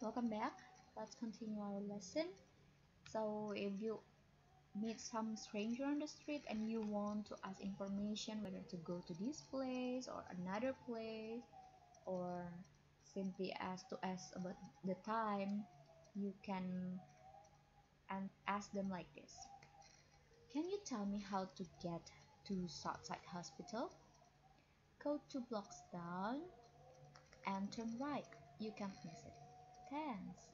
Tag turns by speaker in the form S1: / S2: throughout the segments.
S1: welcome back. Let's continue our lesson. So if you meet some stranger on the street and you want to ask information whether to go to this place or another place, or simply ask about the time, you can ask them like this. Can you tell me how to get to Southside Hospital? Go 2 blocks down and turn right. You can't miss it. Thanks.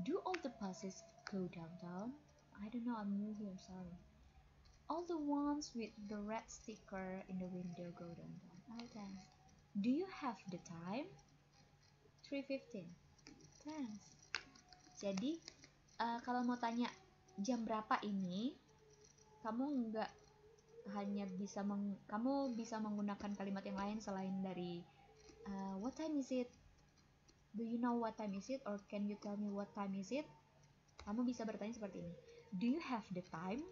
S1: Do all the buses go downtown? I don't know, I'm new here, sorry. All the ones with the red sticker in the window go downtown. Oh, thanks. Do you have the time? 3:15. Thanks. Jadi, kalau mau tanya jam berapa ini, kamu nggak hanya bisa kamu bisa menggunakan kalimat yang lain selain dari what time is it? Do you know what time is it? Or can you tell me what time is it? Kamu bisa bertanya seperti ini. Do you have the time?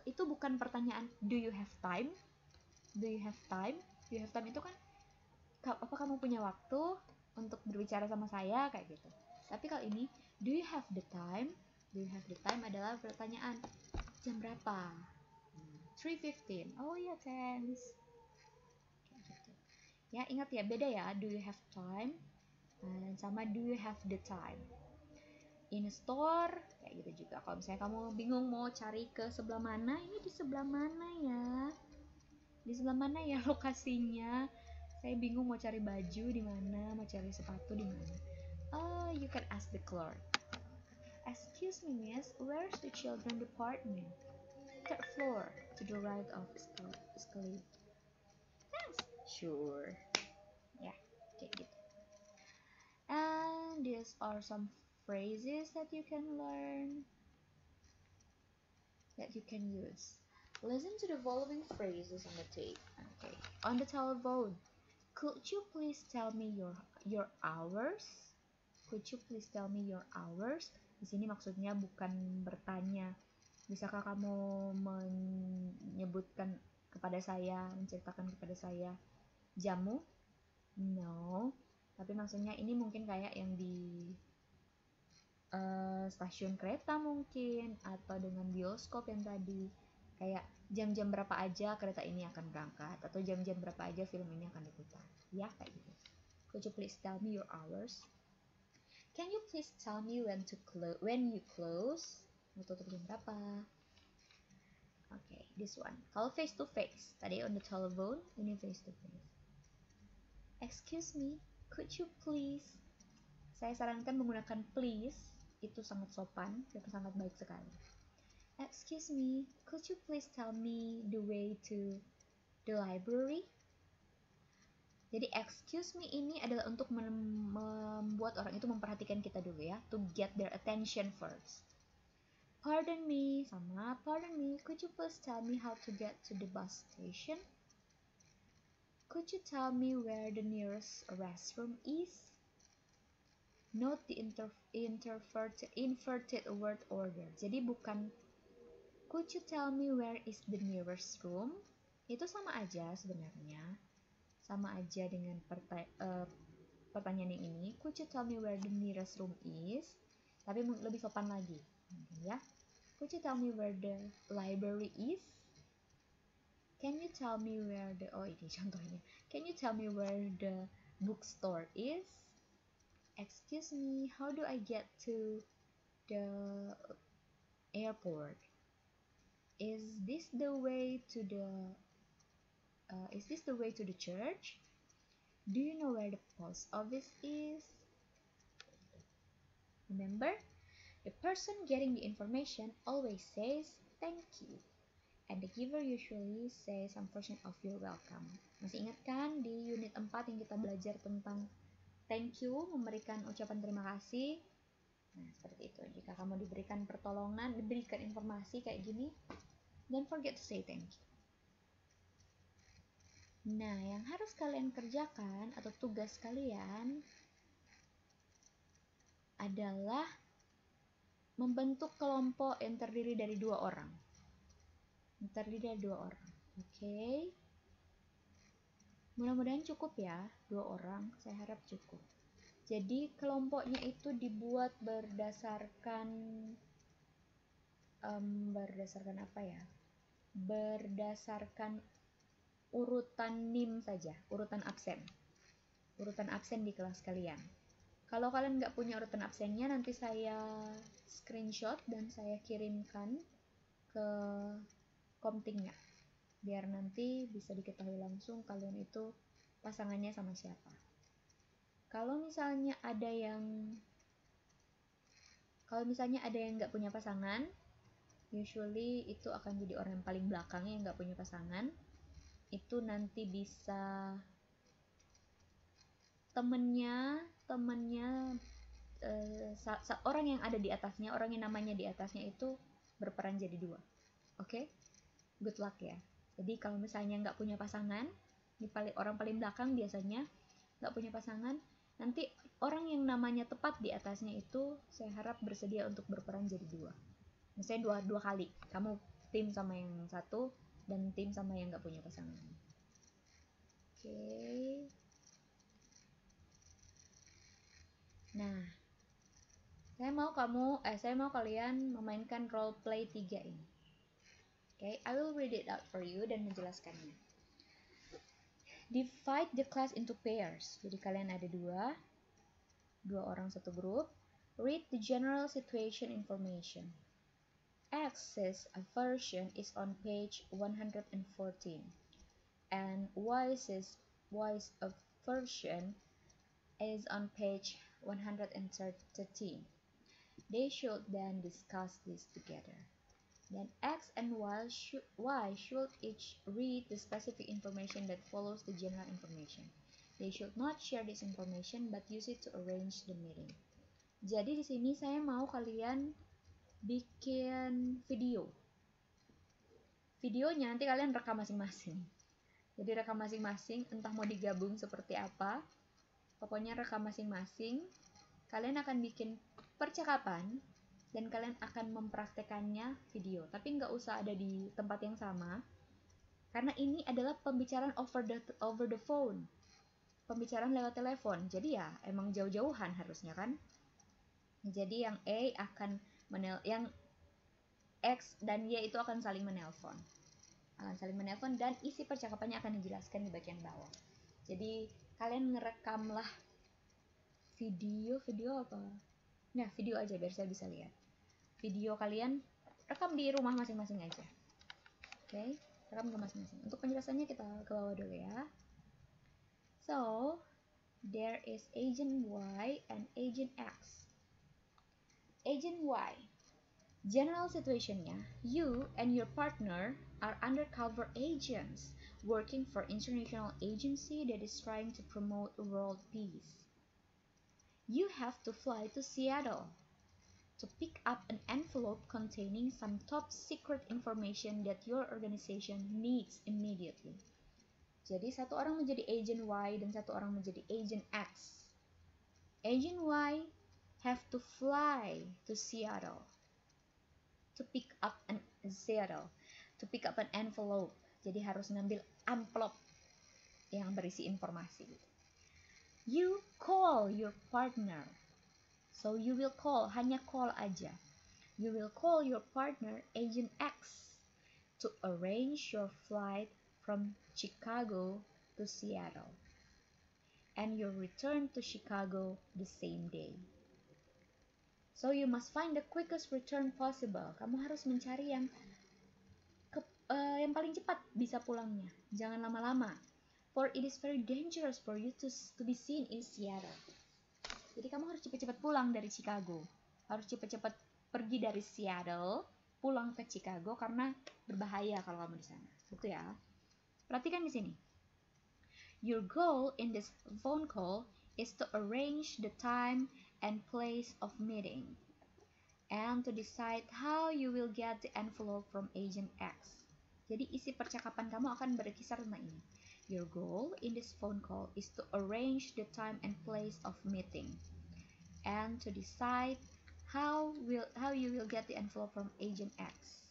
S1: Itu bukan pertanyaan do you have time? Do you have time? Do you have time itu kan apa kamu punya waktu untuk berbicara sama saya kayak gitu. Tapi kalau ini do you have the time? Do you have the time adalah pertanyaan jam berapa? 3:15. Oh ya, thanks. Kayak gitu. Ya, ingat ya, beda ya. Do you have time sama do you have the time. In a store kayak gitu juga. Kalau misalnya kamu bingung mau cari ke sebelah mana, ini di sebelah mana ya? Di sebelah mana ya lokasinya? Saya bingung mau cari baju di mana, mau cari sepatu di mana. Oh, you can ask the clerk. Excuse me, miss, where's the children department? 3rd floor, to the right of escalator. Thanks. Sure. Ya, kayak gitu. And these are some phrases that you can learn, that you can use. Listen to the following phrases on the tape. Okay. On the telephone. Could you please tell me your hours? Could you please tell me your hours? Di sini maksudnya bukan bertanya. Bisakah kamu menyebutkan kepada saya, menceritakan kepada saya jammu? No. Tapi maksudnya ini mungkin kayak yang di stasiun kereta mungkin, atau dengan bioskop yang tadi. Kayak jam-jam berapa aja kereta ini akan berangkat, atau jam-jam berapa aja film ini akan diputar. Ya, kayak gitu. Could you please tell me your hours? Can you please tell me when you close? Mau tutup jam berapa? Okay, this one. Kalau face to face, tadi on the telephone, ini face to face. Excuse me, could you please? Saya sarankan menggunakan please, itu sangat sopan dan sangat baik sekali. Excuse me, could you please tell me the way to the library? Jadi excuse me ini adalah untuk membuat orang itu memperhatikan kita dulu ya, to get their attention first. Pardon me, sama pardon me, could you please tell me how to get to the bus station? Could you tell me where the nearest restroom is? Note the inverted word order. Jadi bukan could you tell me where is the nearest room? Itu sama aja sebenarnya. Sama aja dengan pertanyaan yang ini. Could you tell me where the nearest room is? Tapi lebih sopan lagi. Ya. Could you tell me where the library is? Can you tell me where the ini contohnya. Can you tell me where the bookstore is? Excuse me, how do I get to the airport? Is this the way to the church? Do you know where the post office is? Remember, the person getting the information always says thank you, and the giver usually says some version of you're welcome. Masih ingat kan di unit 4 yang kita belajar tentang thank you, memberikan ucapan terima kasih? Nah, seperti itu. Jika kamu diberikan pertolongan, diberikan informasi kayak gini, don't forget to say thank you. Nah, yang harus kalian kerjakan atau tugas kalian adalah membentuk kelompok yang terdiri dari 2 orang. Oke. Mudah-mudahan cukup ya, 2 orang. Saya harap cukup. Jadi kelompoknya itu dibuat berdasarkan apa ya? Berdasarkan urutan NIM saja, urutan absen di kelas kalian. Kalau kalian nggak punya urutan absennya, nanti saya screenshot dan saya kirimkan ke komtingnya, biar nanti bisa diketahui langsung kalian itu pasangannya sama siapa. Kalau misalnya ada yang nggak punya pasangan, usually itu akan jadi orang yang paling belakang yang nggak punya pasangan. Itu nanti bisa temennya orang yang ada di atasnya, orang yang namanya di atasnya itu berperan jadi dua. Oke? Good luck ya. Jadi kalau misalnya nggak punya pasangan, orang paling belakang biasanya nggak punya pasangan, nanti orang yang namanya tepat di atasnya itu saya harap bersedia untuk berperan jadi dua. Misalnya dua kali, kamu tim sama yang satu dan tim sama yang nggak punya pasangan. Oke. Nah, saya mau kalian memainkan role play 3 ini. Oke, I will read it out for you dan menjelaskannya. Divide the class into pairs. Jadi kalian ada dua orang satu grup. Read the general situation information. X's version is on page 114 and Y's version is on page 113. They should then discuss this together. Then X and Y should each read the specific information that follows the general information. They should not share this information but use it to arrange the meeting. Jadi di sini saya mau kalian bikin video. Videonya nanti kalian rekam masing-masing. Jadi rekam masing-masing, entah mau digabung seperti apa. Pokoknya rekam masing-masing. Kalian akan bikin percakapan dan kalian akan mempraktekannya video. Tapi nggak usah ada di tempat yang sama. Karena ini adalah pembicaraan over the phone. Pembicaraan lewat telepon. Jadi ya emang jauh-jauhan harusnya kan. Jadi yang yang X dan Y itu akan saling menelpon. Dan isi percakapannya akan dijelaskan di bagian bawah. Jadi kalian ngerekamlah video apa? Nah, video aja biar saya bisa lihat. Video kalian rekam di rumah masing-masing aja. Oke, rekam ke masing-masing. Untuk penjelasannya kita ke bawah dulu ya. So, there is agent Y and agent X. Agent Y. General situationnya, you and your partner are undercover agents working for international agency that is trying to promote world peace. You have to fly to Seattle to pick up an envelope containing some top secret information that your organization needs immediately. Jadi satu orang menjadi agent Y dan satu orang menjadi agent X. Agent Y have to fly to Seattle to pick up an envelope. Jadi harus ngambil amplop yang berisi informasi. You call your partner. So you will call, hanya call aja. You will call your partner, Agent X, to arrange your flight from Chicago to Seattle. And your return to Chicago the same day. So you must find the quickest return possible. Kamu harus mencari yang paling cepat bisa pulangnya. Jangan lama-lama. For it is very dangerous for you to be seen in Seattle. Jadi kamu harus cepat-cepat pulang dari Chicago. Harus cepat-cepat pergi dari Seattle, pulang ke Chicago karena berbahaya kalau kamu di sana. Gitu ya. Perhatikan di sini. Your goal in this phone call is to arrange the time and place of meeting and to decide how you will get the envelope from Agent X. Jadi isi percakapan kamu akan berkisar tentang ini. Your goal in this phone call is to arrange the time and place of meeting and to decide how you will get the envelope from Agent X.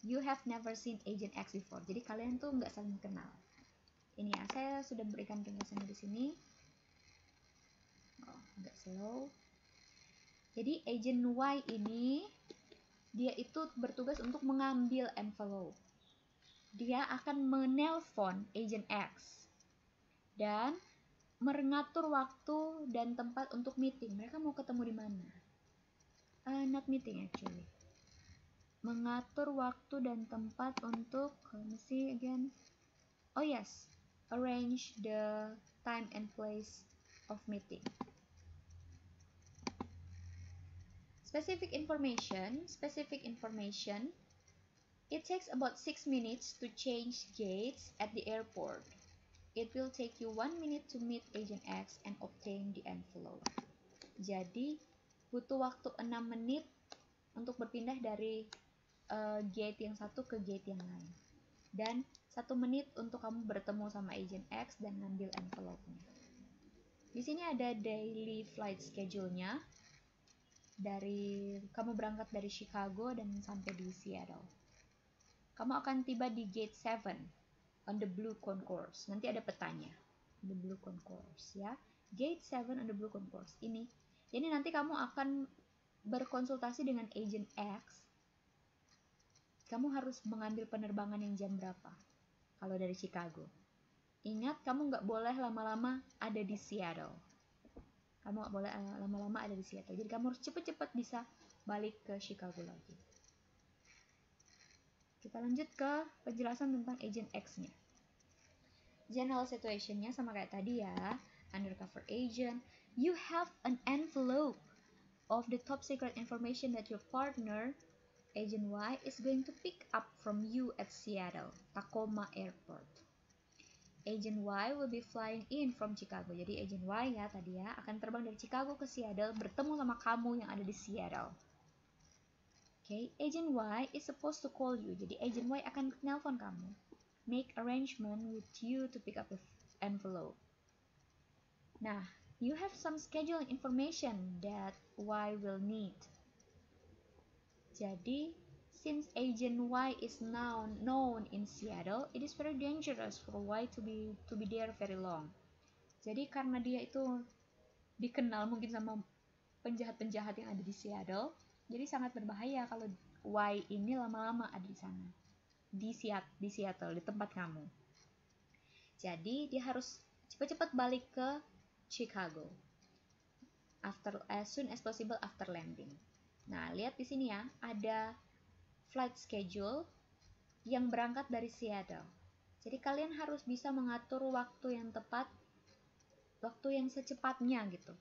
S1: You have never seen Agent X before. Jadi kalian tuh nggak saling kenal. Ini ya, saya sudah berikan penjelasannya di sini. agak slow. Jadi agent Y ini dia itu bertugas untuk mengambil envelope. Dia akan menelpon agent X dan mengatur waktu dan tempat untuk meeting. Mereka mau ketemu di mana? Not meeting actually. Mengatur waktu dan tempat untuk, let me see again. Oh yes, arrange the time and place of meeting. Specific information. It takes about 6 minutes to change gates at the airport. It will take you 1 minute to meet Agent X and obtain the envelope. Jadi, butuh waktu 6 menit untuk berpindah dari gate yang satu ke gate yang lain. Dan 1 menit untuk kamu bertemu sama Agent X dan ngambil envelope-nya. Di sini ada daily flight schedule-nya. Kamu berangkat dari Chicago dan sampai di Seattle. Kamu akan tiba di gate 7 on the Blue Concourse. Nanti ada petanya. The Blue Concourse ya. Gate 7 on the Blue Concourse. Ini. Jadi nanti kamu akan berkonsultasi dengan Agent X. Kamu harus mengambil penerbangan yang jam berapa? Kalau dari Chicago. Ingat, kamu nggak boleh lama-lama ada di Seattle. Kamu nggak boleh lama-lama ada di Seattle. Jadi kamu harus cepat-cepat bisa balik ke Chicago lagi. Kita lanjut ke penjelasan tentang Agent X-nya. General situation-nya sama kayak tadi ya. Undercover agent. You have an envelope of the top secret information that your partner, Agent Y, is going to pick up from you at Seattle, Tacoma Airport. Agent Y will be flying in from Chicago. Jadi Agent Y ya tadi ya akan terbang dari Chicago ke Seattle bertemu sama kamu yang ada di Seattle. Okay, Agent Y is supposed to call you. Jadi Agent Y akan nelpon kamu. Make arrangement with you to pick up the envelope. Nah, you have some scheduling information that Y will need. Jadi since Agent Y is now known in Seattle, it is very dangerous for Y to be there very long. Jadi karena dia itu dikenal mungkin sama penjahat-penjahat yang ada di Seattle, jadi sangat berbahaya kalau Y ini lama-lama ada di sana. Di Seattle, di tempat kamu. Jadi dia harus cepat-cepat balik ke Chicago. As soon as possible after landing. Nah, lihat di sini ya, ada flight schedule yang berangkat dari Seattle. Jadi kalian harus bisa mengatur waktu yang tepat, waktu yang secepatnya gitu.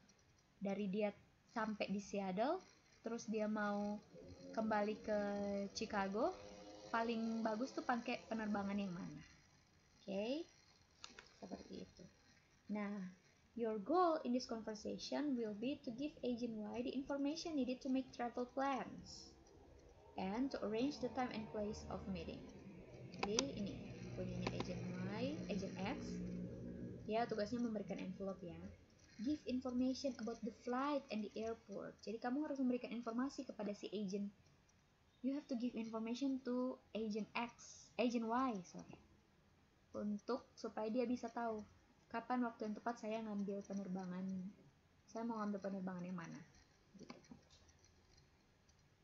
S1: Dari dia sampai di Seattle, terus dia mau kembali ke Chicago, paling bagus tuh pakai penerbangan yang mana. Oke, seperti itu. Nah, your goal in this conversation will be to give Agent Y the information needed to make travel plans and to arrange the time and place of meeting. Jadi ini punyanya Agent Y, Agent X. Ya, tugasnya memberikan envelope ya. Give information about the flight and the airport. Jadi kamu harus memberikan informasi kepada si agent. You have to give information to Agent Y, supaya dia bisa tahu kapan waktu yang tepat saya mau ngambil penerbangan yang mana. Gitu.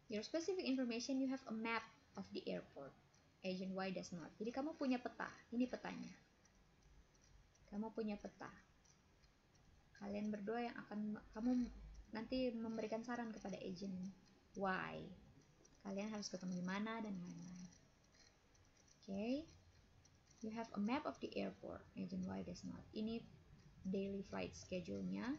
S1: Your specific information, you have a map of the airport. Agent Y does not. Jadi kamu punya peta. Ini petanya. Kamu punya peta. Kalian berdua yang kamu nanti memberikan saran kepada Agent Y. Kalian harus ketemu di mana dan lain-lain. Okay. You have a map of the airport. Agent Y does not. Ini daily flight schedule-nya.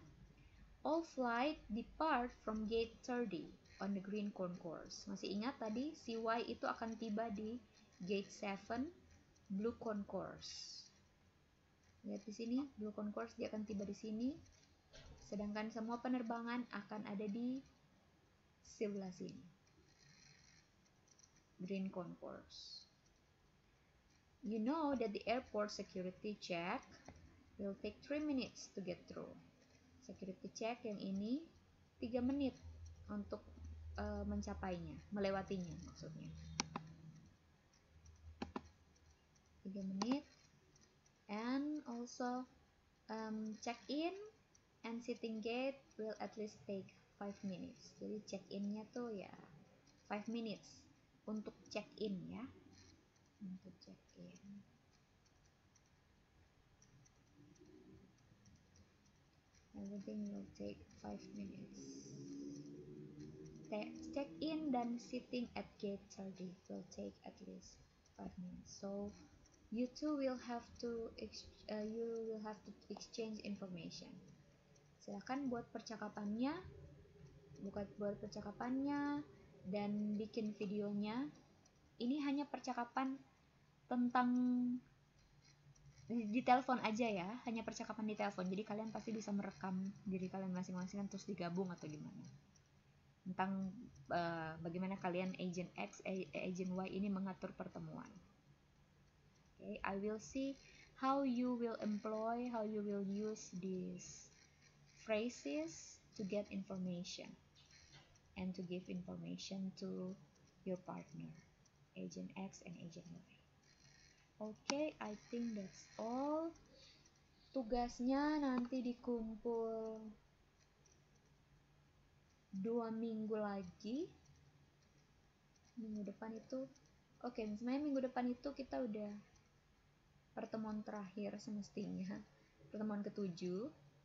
S1: All flight depart from gate 30 on the Green Concourse. Masih ingat tadi si Y itu akan tiba di gate 7 Blue Concourse. Lihat di sini Blue Concourse, dia akan tiba di sini. Sedangkan semua penerbangan akan ada di sebelah sini. Green Concourse. You know that the airport security check will take 3 minutes to get through. Security check yang ini 3 menit untuk mencapainya, melewatinya maksudnya. 3 menit. And also check in and sitting gate will at least take 5 minutes. Jadi check-innya tuh ya 5 minutes untuk check-in ya. Untuk check-in. Everything will take 5 minutes. Check-in dan sitting at gate 30 will take at least 5 minutes. So you two will have to exchange information. Silakan buat percakapannya, dan bikin videonya. Ini hanya percakapan tentang di telepon aja ya, hanya percakapan di telepon. Jadi kalian pasti bisa merekam diri kalian masing-masing terus digabung atau gimana. Tentang bagaimana kalian agent X, agent Y ini mengatur pertemuan. Okay, I will see how you will employ, how you will use these phrases to get information and to give information to your partner, agent X and agent Y. Okay, I think that's all. Tugasnya nanti dikumpul 2 minggu lagi. Minggu depan itu, sebenarnya minggu depan itu kita udah pertemuan terakhir semestinya, pertemuan ke-7.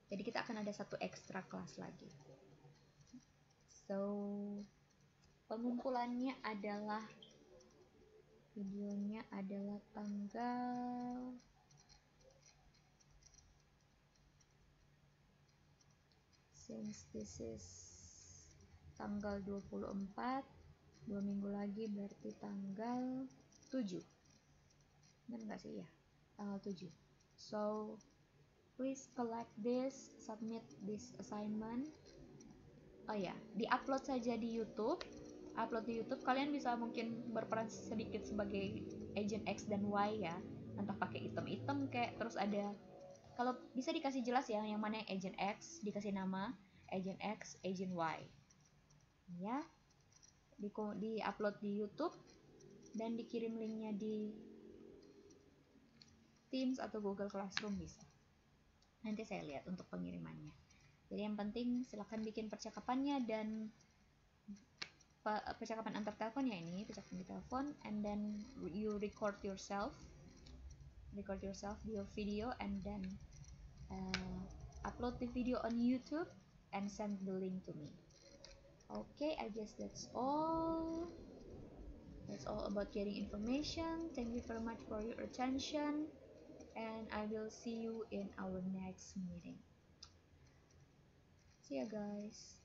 S1: Jadi kita akan ada satu ekstra kelas lagi. So, pengumpulannya adalah videonya adalah tanggal since this is tanggal 24, 2 minggu lagi berarti tanggal 7. Benar nggak sih ya? Tanggal 7. So, please collect this, submit this assignment. Oh ya, di-upload saja di YouTube. Upload di YouTube, kalian bisa mungkin berperan sedikit sebagai agent X dan Y ya. Entah pakai item-item kayak, terus ada, kalau bisa dikasih jelas ya, yang mana yang agent X, dikasih nama agent X, agent Y. Ya, di-upload di YouTube dan dikirim linknya di Teams atau Google Classroom bisa. Nanti saya lihat untuk pengirimannya. Jadi yang penting silahkan bikin percakapannya, dan percakapan antar telepon ya, ini percakapan di telepon, and then you record yourself your video, and then upload the video on YouTube and send the link to me. Okay, I guess that's all about getting information. Thank you very much for your attention, and I will see you in our next meeting. See ya guys.